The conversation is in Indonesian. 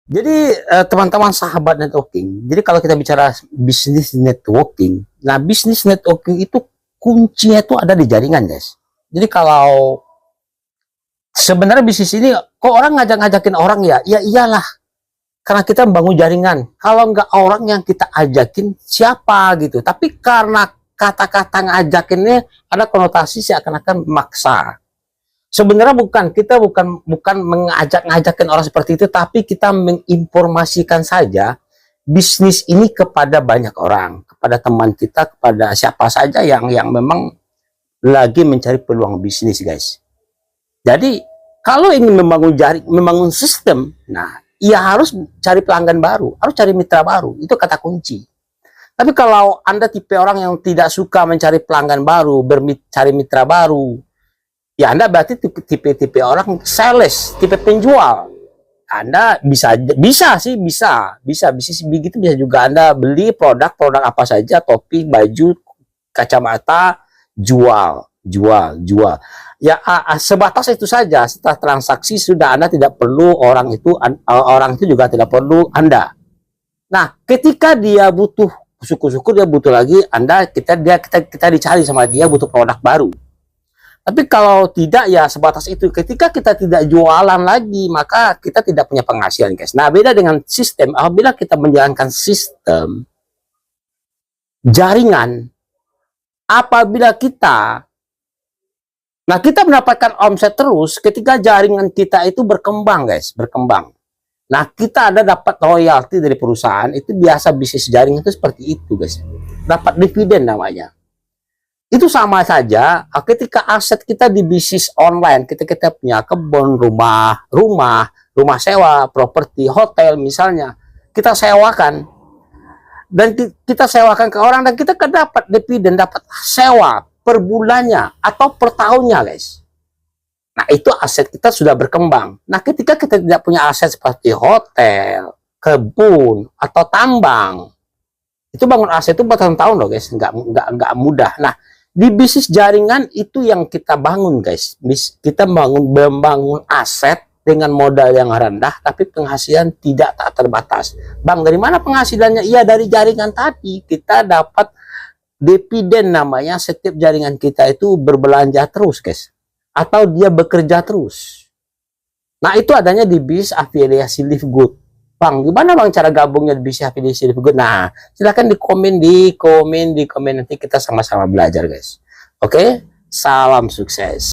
Jadi teman-teman sahabat networking, jadi kalau kita bicara bisnis networking, nah bisnis networking itu kuncinya itu ada di jaringan, guys. Jadi kalau sebenarnya bisnis ini kok orang ngajak-ngajakin orang ya, ya iyalah, karena kita membangun jaringan. Kalau nggak orang yang kita ajakin siapa gitu. Tapi karena kata-kata ngajakinnya ada konotasi seakan-akan maksa. Sebenarnya kita bukan mengajak-ngajakin orang seperti itu, tapi kita menginformasikan saja bisnis ini kepada banyak orang, kepada teman kita, kepada siapa saja yang memang lagi mencari peluang bisnis, guys. Jadi kalau ingin membangun sistem, nah ya harus cari pelanggan baru, harus cari mitra baru, itu kata kunci. Tapi kalau Anda tipe orang yang tidak suka mencari pelanggan baru, cari mitra baru, ya Anda berarti tipe orang sales, tipe penjual. Anda bisa bisnis begitu, bisa juga Anda beli produk apa saja, topi, baju, kacamata, jual. Ya sebatas itu saja. Setelah transaksi sudah Anda tidak perlu orang itu juga tidak perlu Anda. Nah, ketika dia butuh, syukur-syukur dia butuh lagi, kita dicari sama dia butuh produk baru. Tapi kalau tidak ya sebatas itu. Ketika kita tidak jualan lagi, maka kita tidak punya penghasilan, guys. Nah, beda dengan sistem. Apabila kita menjalankan sistem jaringan, apabila kita mendapatkan omset terus ketika jaringan kita itu berkembang, guys, berkembang. Nah, kita dapat royalti dari perusahaan, itu biasa bisnis jaringan itu seperti itu, guys. Dapat dividen namanya. Itu sama saja ketika aset kita di bisnis online, kita punya kebun, rumah sewa, properti, hotel misalnya, kita sewakan dan kita sewakan ke orang dan kita dapat dividen, dapat sewa per bulannya atau per tahunnya, guys. Nah, itu aset kita sudah berkembang. Nah, ketika kita tidak punya aset seperti hotel, kebun atau tambang, itu bangun aset itu bertahun-tahun loh, guys, nggak mudah. Nah, di bisnis jaringan itu yang kita bangun, guys. Kita membangun aset dengan modal yang rendah, tapi penghasilan tak terbatas. Bang, dari mana penghasilannya? Iya, dari jaringan tadi. Kita dapat dividen namanya, setiap jaringan kita itu berbelanja terus, guys. Atau dia bekerja terus. Nah, itu adanya di bisnis afiliasi Live Good. Bang, gimana bang cara gabungnya di bisnis afiliasi Live Good? Nah, silahkan di komen nanti kita sama-sama belajar, guys. Oke, salam sukses.